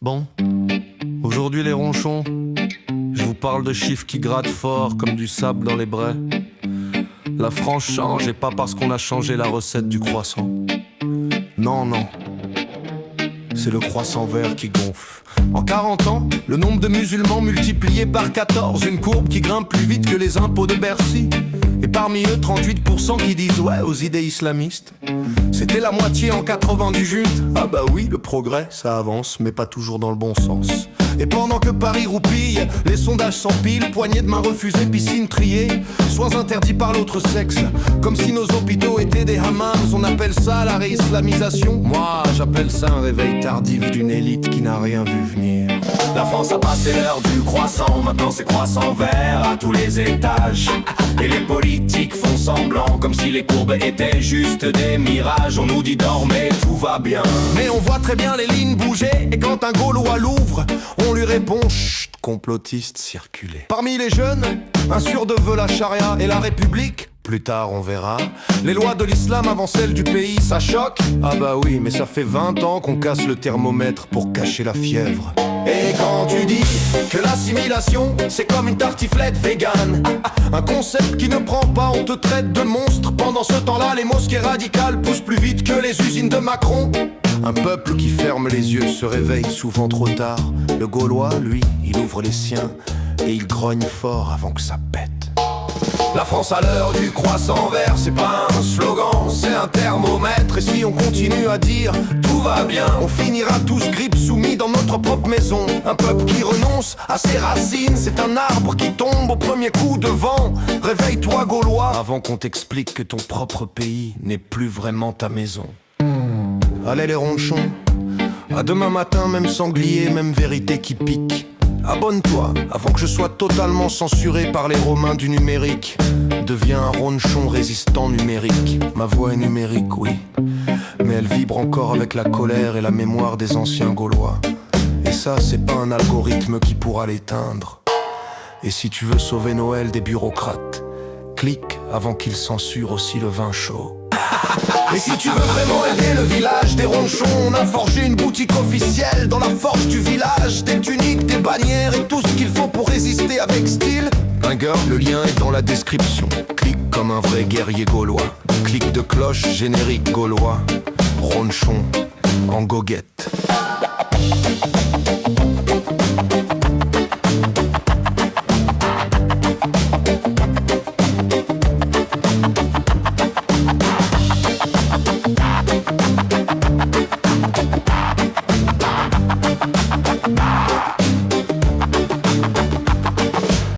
Bon, aujourd'hui les ronchons, je vous parle de chiffres qui grattent fort comme du sable dans les brais. La France change et pas parce qu'on a changé la recette du croissant. Non, non, c'est le croissant vert qui gonfle. En 40 ans, le nombre de musulmans multiplié par 14, une courbe qui grimpe plus vite que les impôts de Bercy. Et parmi eux, 38% qui disent ouais aux idées islamistes. C'était la moitié en 80 du junte. Ah bah oui, le progrès, ça avance, mais pas toujours dans le bon sens. Et pendant que Paris roupille, les sondages s'empilent, poignées de main refusées, piscines triées, soins interdits par l'autre sexe. Comme si nos hôpitaux étaient des hammams, on appelle ça la réislamisation. Moi, j'appelle ça un réveil tardif d'une élite qui n'a rien vu venir. La France a passé l'heure du croissant, maintenant c'est croissant vert à tous les étages. Et les politiques font semblant, comme si les courbes étaient juste des mirages. On nous dit dormez, tout va bien. Mais on voit très bien les lignes bouger, et quand un Gaulois l'ouvre, on lui répond chut, complotiste circulez. Parmi les jeunes, un surde veut la charia et la République. Plus tard on verra. Les lois de l'islam avant celles du pays, ça choque. Ah bah oui, mais ça fait 20 ans qu'on casse le thermomètre pour cacher la fièvre. Et quand tu dis que l'assimilation c'est comme une tartiflette végane, Un concept qui ne prend pas, on te traite de monstre. Pendant ce temps-là, les mosquées radicales poussent plus vite que les usines de Macron. Un peuple qui ferme les yeux se réveille souvent trop tard. Le Gaulois, lui, il ouvre les siens et il grogne fort avant que ça pète. la France à l'heure du croissant vert, c'est pas un slogan, c'est un thermomètre. Et si on continue à dire Tout va bien, on finira tous grippes soumis dans notre propre maison. Un peuple qui renonce à ses racines, c'est un arbre qui tombe au premier coup de vent. Réveille-toi Gaulois, avant qu'on t'explique que ton propre pays n'est plus vraiment ta maison. Allez les ronchons, à demain matin, même sanglier, même vérité qui pique. Abonne-toi avant que je sois totalement censuré par les Romains du numérique. Deviens un ronchon résistant numérique. Ma voix est numérique, oui, mais elle vibre encore avec la colère et la mémoire des anciens Gaulois. Et ça, c'est pas un algorithme qui pourra l'éteindre. Et si tu veux sauver Noël des bureaucrates, clique avant qu'ils censurent aussi le vin chaud. Et si tu veux vraiment aider le village des ronchons, On a forgé une boutique officielle dans la forge du village. Des tuniques, des bannières et tout ce qu'il faut pour résister avec style. Le lien est dans la description. Clique comme un vrai guerrier gaulois. Clic de cloche, générique gaulois. Ronchon en goguette.